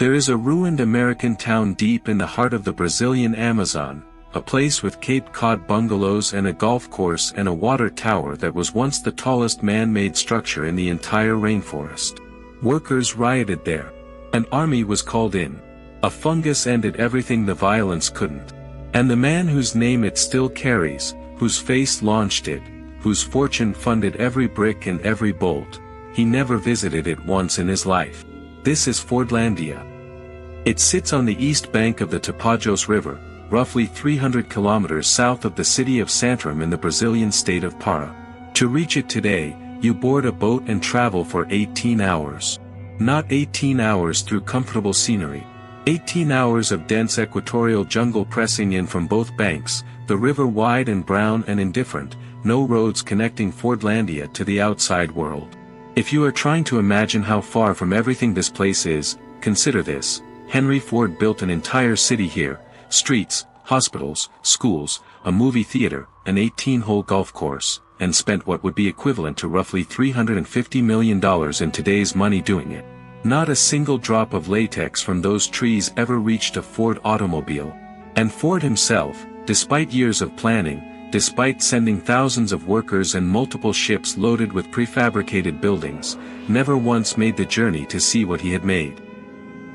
There is a ruined American town deep in the heart of the Brazilian Amazon, a place with Cape Cod bungalows and a golf course and a water tower that was once the tallest man-made structure in the entire rainforest. Workers rioted there. An army was called in. A fungus ended everything the violence couldn't. And the man whose name it still carries, whose face launched it, whose fortune funded every brick and every bolt, he never visited it once in his life. This is Fordlandia. It sits on the east bank of the Tapajós River, roughly 300 kilometers south of the city of Santarém in the Brazilian state of Pará. To reach it today, you board a boat and travel for 18 hours. Not 18 hours through comfortable scenery. 18 hours of dense equatorial jungle pressing in from both banks, the river wide and brown and indifferent, no roads connecting Fordlandia to the outside world. If you are trying to imagine how far from everything this place is, consider this. Henry Ford built an entire city here, streets, hospitals, schools, a movie theater, an 18-hole golf course, and spent what would be equivalent to roughly $350 million in today's money doing it. Not a single drop of latex from those trees ever reached a Ford automobile. And Ford himself, despite years of planning, despite sending thousands of workers and multiple ships loaded with prefabricated buildings, never once made the journey to see what he had made.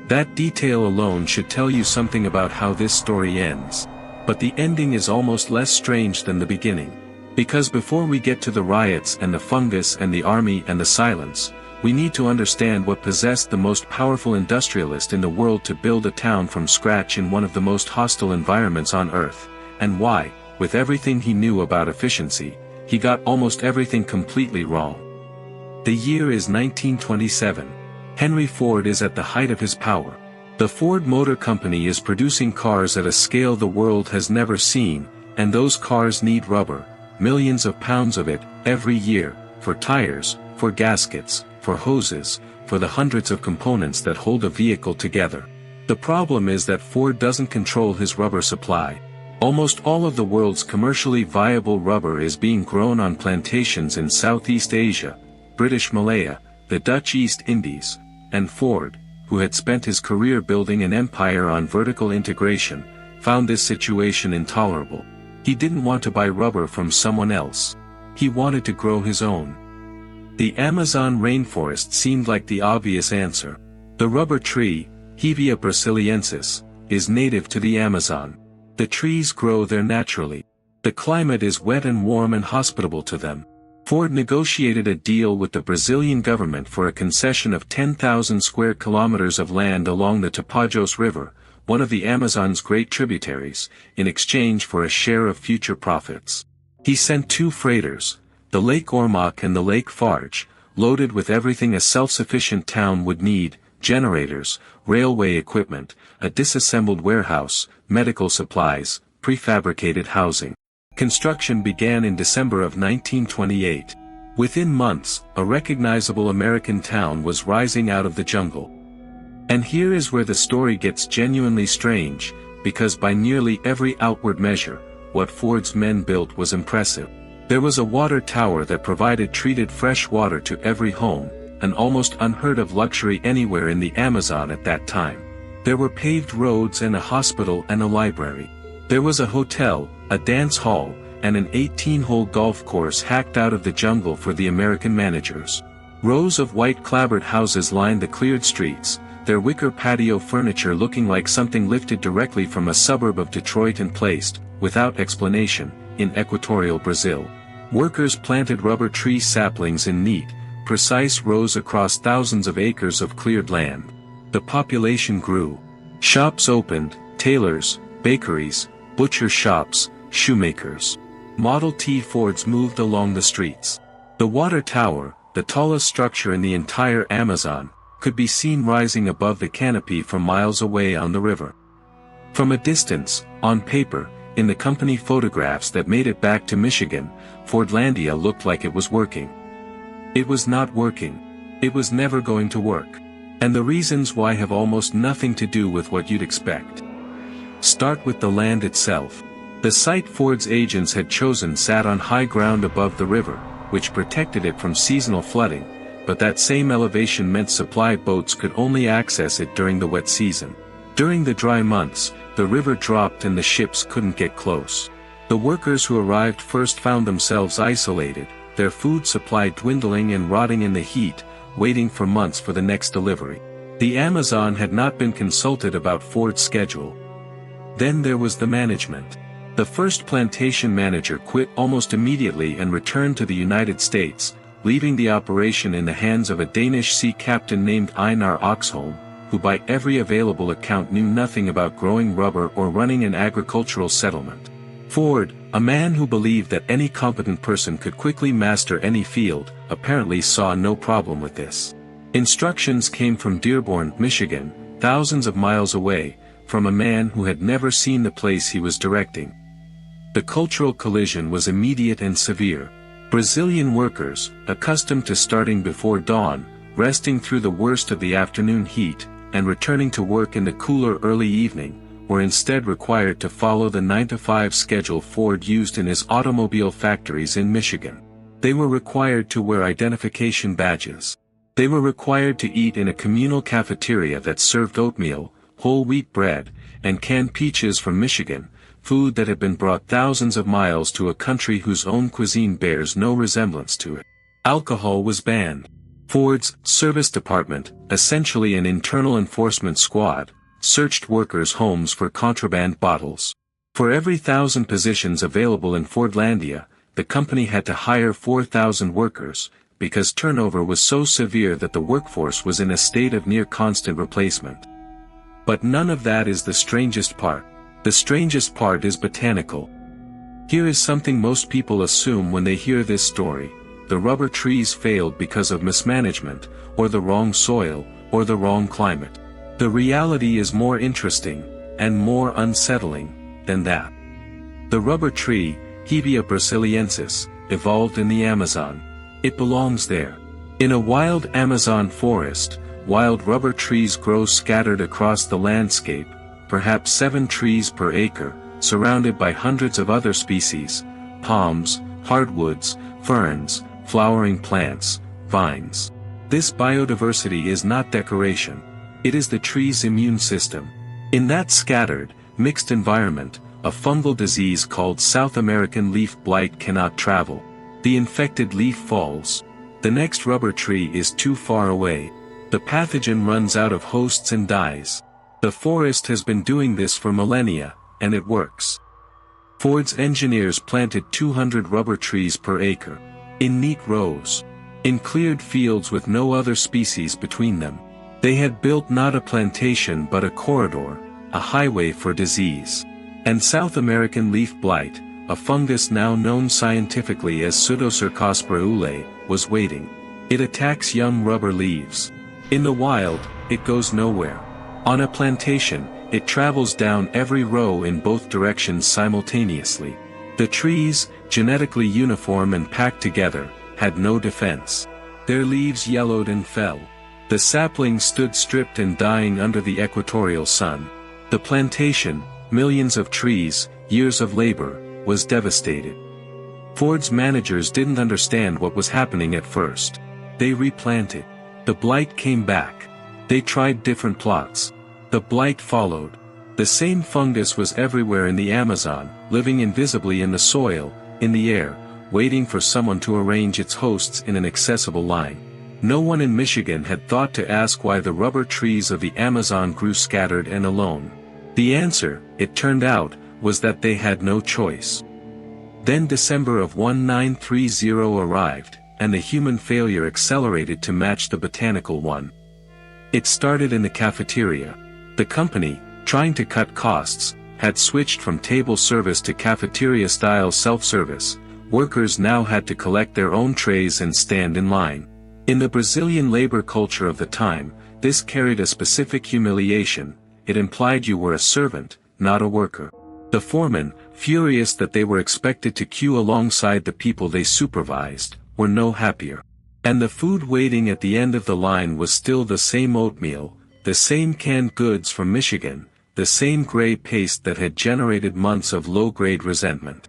That detail alone should tell you something about how this story ends. But the ending is almost less strange than the beginning. Because before we get to the riots and the fungus and the army and the silence, we need to understand what possessed the most powerful industrialist in the world to build a town from scratch in one of the most hostile environments on Earth, and why, with everything he knew about efficiency, he got almost everything completely wrong. The year is 1927. Henry Ford is at the height of his power. The Ford Motor Company is producing cars at a scale the world has never seen, and those cars need rubber, millions of pounds of it, every year, for tires, for gaskets, for hoses, for the hundreds of components that hold a vehicle together. The problem is that Ford doesn't control his rubber supply. Almost all of the world's commercially viable rubber is being grown on plantations in Southeast Asia, British Malaya, the Dutch East Indies, and Ford, who had spent his career building an empire on vertical integration, found this situation intolerable. He didn't want to buy rubber from someone else. He wanted to grow his own. The Amazon rainforest seemed like the obvious answer. The rubber tree, Hevea brasiliensis, is native to the Amazon. The trees grow there naturally. The climate is wet and warm and hospitable to them. Ford negotiated a deal with the Brazilian government for a concession of 10,000 square kilometers of land along the Tapajós River, one of the Amazon's great tributaries, in exchange for a share of future profits. He sent two freighters, the Lake Ormoc and the Lake Farge, loaded with everything a self-sufficient town would need: generators, railway equipment, a disassembled warehouse, medical supplies, prefabricated housing. Construction began in December of 1928. Within months, a recognizable American town was rising out of the jungle. And here is where the story gets genuinely strange, because by nearly every outward measure, what Ford's men built was impressive. There was a water tower that provided treated fresh water to every home, an almost unheard of luxury anywhere in the Amazon at that time. There were paved roads and a hospital and a library. There was a hotel, a dance hall, and an 18-hole golf course hacked out of the jungle for the American managers. Rows of white clapboard houses lined the cleared streets, their wicker patio furniture looking like something lifted directly from a suburb of Detroit and placed, without explanation, in equatorial Brazil. Workers planted rubber tree saplings in neat, precise rows across thousands of acres of cleared land. The population grew. Shops opened, tailors, bakeries, butcher shops, shoemakers. Model T Fords moved along the streets. The water tower, the tallest structure in the entire Amazon, could be seen rising above the canopy from miles away on the river. From a distance, on paper, in the company photographs that made it back to Michigan, Fordlandia looked like it was working. It was not working. It was never going to work. And the reasons why have almost nothing to do with what you'd expect. Start with the land itself. The site Ford's agents had chosen sat on high ground above the river, which protected it from seasonal flooding, but that same elevation meant supply boats could only access it during the wet season. During the dry months, the river dropped and the ships couldn't get close. The workers who arrived first found themselves isolated, their food supply dwindling and rotting in the heat, waiting for months for the next delivery. The Amazon had not been consulted about Ford's schedule. Then there was the management. The first plantation manager quit almost immediately and returned to the United States, leaving the operation in the hands of a Danish sea captain named Einar Oxholm, who by every available account knew nothing about growing rubber or running an agricultural settlement. Ford, a man who believed that any competent person could quickly master any field, apparently saw no problem with this. Instructions came from Dearborn, Michigan, thousands of miles away, from a man who had never seen the place he was directing. The cultural collision was immediate and severe. Brazilian workers, accustomed to starting before dawn, resting through the worst of the afternoon heat, and returning to work in the cooler early evening, were instead required to follow the 9-to-5 schedule Ford used in his automobile factories in Michigan. They were required to wear identification badges. They were required to eat in a communal cafeteria that served oatmeal, whole wheat bread, and canned peaches from Michigan, food that had been brought thousands of miles to a country whose own cuisine bears no resemblance to it. Alcohol was banned. Ford's service department, essentially an internal enforcement squad, searched workers' homes for contraband bottles. For every 1,000 positions available in Fordlandia, the company had to hire 4,000 workers, because turnover was so severe that the workforce was in a state of near constant replacement. But none of that is the strangest part. The strangest part is botanical. Here is something most people assume when they hear this story: the rubber trees failed because of mismanagement, or the wrong soil, or the wrong climate. The reality is more interesting, and more unsettling, than that. The rubber tree, Hevea brasiliensis, evolved in the Amazon. It belongs there. In a wild Amazon forest, wild rubber trees grow scattered across the landscape, perhaps 7 trees per acre, surrounded by hundreds of other species: palms, hardwoods, ferns, flowering plants, vines. This biodiversity is not decoration. It is the tree's immune system. In that scattered, mixed environment, a fungal disease called South American leaf blight cannot travel. The infected leaf falls. The next rubber tree is too far away. The pathogen runs out of hosts and dies. The forest has been doing this for millennia, and it works. Ford's engineers planted 200 rubber trees per acre. In neat rows. In cleared fields with no other species between them. They had built not a plantation but a corridor, a highway for disease. And South American leaf blight, a fungus now known scientifically as Pseudocercospora ule, was waiting. It attacks young rubber leaves. In the wild, it goes nowhere. On a plantation, it travels down every row in both directions simultaneously. The trees, genetically uniform and packed together, had no defense. Their leaves yellowed and fell. The saplings stood stripped and dying under the equatorial sun. The plantation, millions of trees, years of labor, was devastated. Ford's managers didn't understand what was happening at first. They replanted. The blight came back. They tried different plots. The blight followed. The same fungus was everywhere in the Amazon, living invisibly in the soil, in the air, waiting for someone to arrange its hosts in an accessible line. No one in Michigan had thought to ask why the rubber trees of the Amazon grew scattered and alone. The answer, it turned out, was that they had no choice. Then December of 1930 arrived, and the human failure accelerated to match the botanical one. It started in the cafeteria. The company, trying to cut costs, had switched from table service to cafeteria-style self-service. Workers now had to collect their own trays and stand in line. In the Brazilian labor culture of the time, this carried a specific humiliation. It implied you were a servant, not a worker. The foremen, furious that they were expected to queue alongside the people they supervised, were no happier. And the food waiting at the end of the line was still the same oatmeal, the same canned goods from Michigan, the same gray paste that had generated months of low-grade resentment.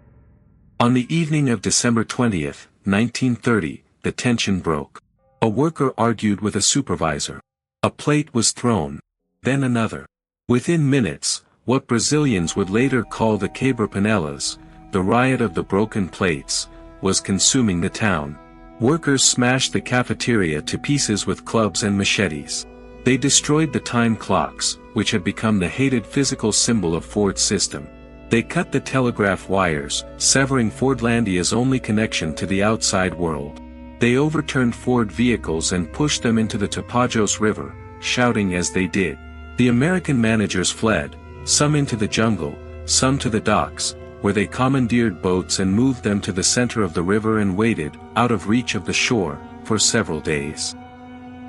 On the evening of December 20, 1930, the tension broke. A worker argued with a supervisor. A plate was thrown. Then another. Within minutes, what Brazilians would later call the Quebra-Panelas, the riot of the broken plates, was consuming the town. Workers smashed the cafeteria to pieces with clubs and machetes. They destroyed the time clocks, which had become the hated physical symbol of Ford's system. They cut the telegraph wires, severing Fordlandia's only connection to the outside world. They overturned Ford vehicles and pushed them into the Tapajós River, shouting as they did. The American managers fled, some into the jungle, some to the docks, where they commandeered boats and moved them to the center of the river and waited, out of reach of the shore, for several days.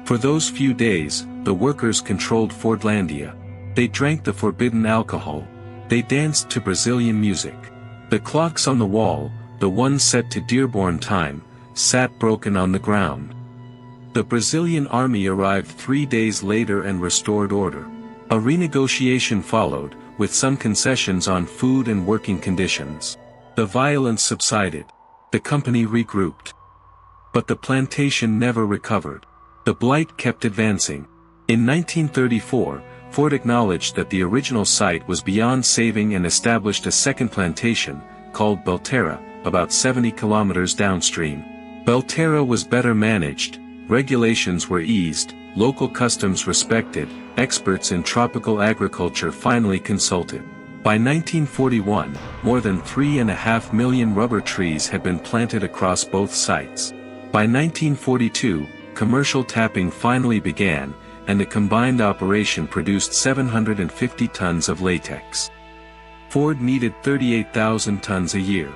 For those few days, the workers controlled Fordlandia. They drank the forbidden alcohol. They danced to Brazilian music. The clocks on the wall, the ones set to Dearborn time, sat broken on the ground. The Brazilian army arrived 3 days later and restored order. A renegotiation followed, with some concessions on food and working conditions. The violence subsided. The company regrouped. But the plantation never recovered. The blight kept advancing. In 1934, Ford acknowledged that the original site was beyond saving and established a second plantation, called Belterra, about 70 kilometers downstream. Belterra was better managed, regulations were eased, local customs respected, experts in tropical agriculture finally consulted. By 1941, more than 3.5 million rubber trees had been planted across both sites. By 1942, commercial tapping finally began, and the combined operation produced 750 tons of latex. Ford needed 38,000 tons a year.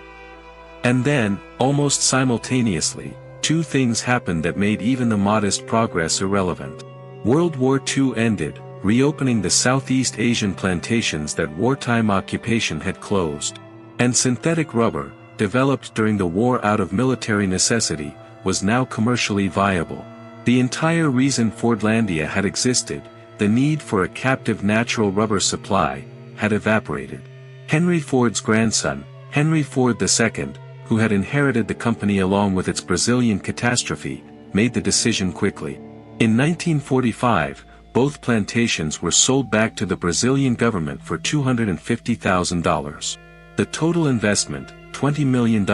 And then, almost simultaneously, two things happened that made even the modest progress irrelevant. World War II ended, reopening the Southeast Asian plantations that wartime occupation had closed. And synthetic rubber, developed during the war out of military necessity, was now commercially viable. The entire reason Fordlandia had existed, the need for a captive natural rubber supply, had evaporated. Henry Ford's grandson, Henry Ford II, who had inherited the company along with its Brazilian catastrophe, made the decision quickly. In 1945, both plantations were sold back to the Brazilian government for $250,000. The total investment, $20 million,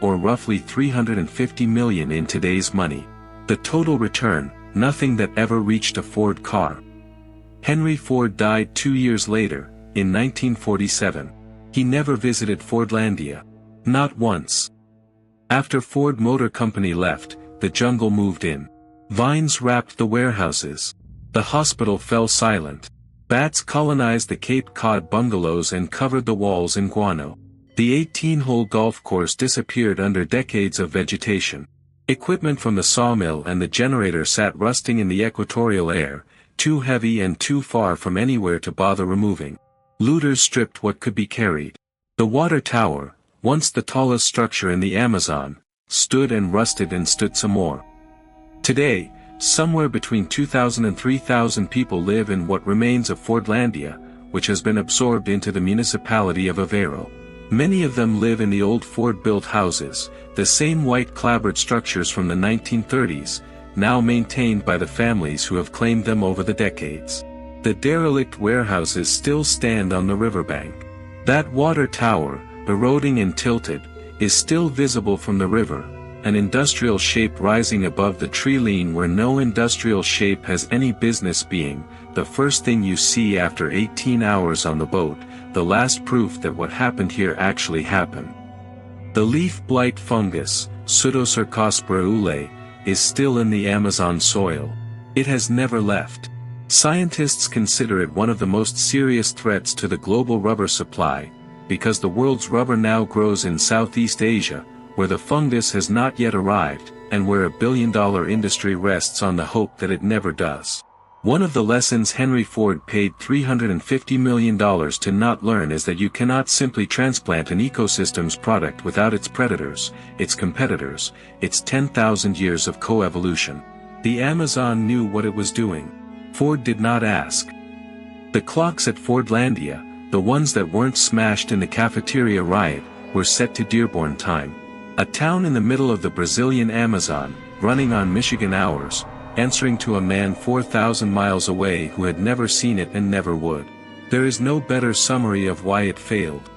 or roughly $350 million in today's money. The total return, nothing that ever reached a Ford car. Henry Ford died 2 years later, in 1947. He never visited Fordlandia. Not once. After Ford Motor Company left, the jungle moved in. Vines wrapped the warehouses. The hospital fell silent. Bats colonized the Cape Cod bungalows and covered the walls in guano. The 18-hole golf course disappeared under decades of vegetation. Equipment from the sawmill and the generator sat rusting in the equatorial air, too heavy and too far from anywhere to bother removing. Looters stripped what could be carried. The water tower, once the tallest structure in the Amazon, stood and rusted and stood some more. Today, somewhere between 2,000 and 3,000 people live in what remains of Fordlandia, which has been absorbed into the municipality of Aveiro. Many of them live in the old Ford-built houses, the same white clapboard structures from the 1930s, now maintained by the families who have claimed them over the decades. The derelict warehouses still stand on the riverbank. That water tower, eroding and tilted, is still visible from the river, an industrial shape rising above the tree line where no industrial shape has any business being, the first thing you see after 18 hours on the boat, the last proof that what happened here actually happened. The leaf blight fungus, Pseudocercospora ule, is still in the Amazon soil. It has never left. Scientists consider it one of the most serious threats to the global rubber supply, because the world's rubber now grows in Southeast Asia, where the fungus has not yet arrived, and where a billion-dollar industry rests on the hope that it never does. One of the lessons Henry Ford paid $350 million to not learn is that you cannot simply transplant an ecosystem's product without its predators, its competitors, its 10,000 years of coevolution. The Amazon knew what it was doing. Ford did not ask. The clocks at Fordlandia, the ones that weren't smashed in the cafeteria riot, were set to Dearborn time. A town in the middle of the Brazilian Amazon, running on Michigan hours, answering to a man 4,000 miles away who had never seen it and never would. There is no better summary of why it failed.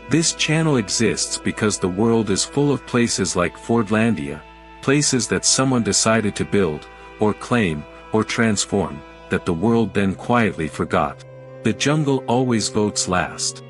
This channel exists because the world is full of places like Fordlandia, places that someone decided to build, or claim, or transform, that the world then quietly forgot. The jungle always votes last.